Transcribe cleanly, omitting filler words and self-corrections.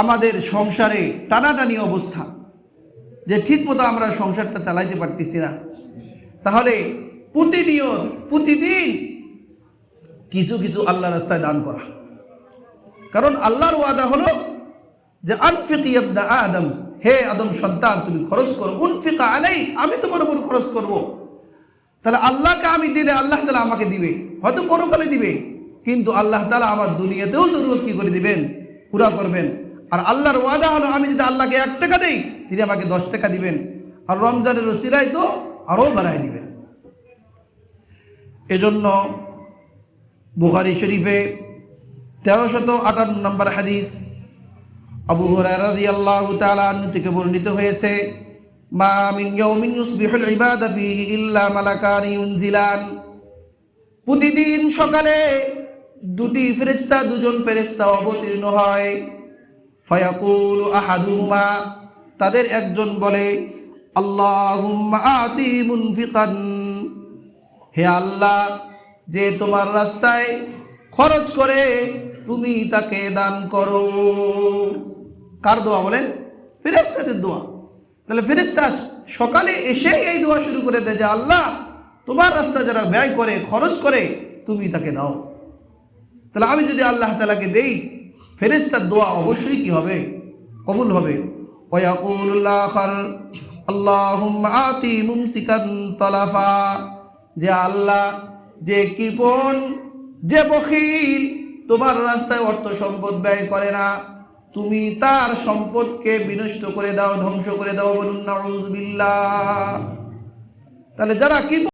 আমাদের সংসারে টানাটানি অবস্থা, যে ঠিক মতো আমরা সংসারটা চালাইতে পারতেছি না, তাহলে প্রতিদিন কিছু কিছু আল্লাহ রাস্তায় দান করা। কারণ আল্লাহর ওয়াদা হলো যে আনফিক ইয়া ইবনা আদম, হে আদম সন্তান তুমি খরচ করো, উনফিক আলাই, আমি তোমার উপর খরচ করব। তাহলে আল্লাহকে আমি দিলে আল্লাহ তাআলা আমাকে দিবে, হয়তো পরকালে দিবে, কিন্তু আল্লাহ তাআলা আমার দুনিয়াতেও জরুরত কি করে দিবেন, পুরা করবেন। আর আল্লাহর ওয়াদা হলো আমি যদি আল্লাহকে 1 টাকা দেই তিনি আমাকে 10 টাকা দিবেন, আর রমজানের রসিলায় তো আরও বাড়ায় দিবেন। এজন্য বুখারী শরীফে 1358 নম্বর হাদিস আবু হুরায়রা রাদিয়াল্লাহু তাআলা আনহু থেকে বর্ণিত হয়েছে, মা মিন ইয়াউমিন ইউসবিহুল ইবাদা ফীহি ইল্লা মালাকানি ইউনজিলান। প্রতিদিন সকালে দুজন ফেরেশতা অবতীর্ণ হয়। ফায়াকুলু আহাদুহুমা, তাদের একজন বলে, আল্লাহুম্মা আতি মুনফিকান, হে আল্লাহ, যে তোমার রাস্তায় খরচ করে তুমি তাকে দান করো। কার দোয়া বলেন? ফেরেশতাদের দোয়া। তাহলে ফেরেশতা সকালে এসে এই দোয়া শুরু করে দেয় যে আল্লাহ, তোমার রাস্তা যারা ব্যয় করে খরচ করে তুমি তাকে দাও। তাহলে আমি যদি আল্লাহ তাআলাকে দেই, ফেরেশতার দোয়া অবশ্যই কি হবে? কবুল হবে। ওয়ায়াকুলুল আখার আল্লাহুম্মা আতি মুমসিকান তালাফা, যে আল্লাহ, যে কৃপণ, যে বখিল তোমার রাস্তায় অর্থ সম্পদ ব্যয় করে না, তুমি তার সম্পদকে বিনষ্ট করে দাও, ধ্বংস করে দাও। বলুন নাউযুবিল্লাহ। তাহলে যারা কৃপণ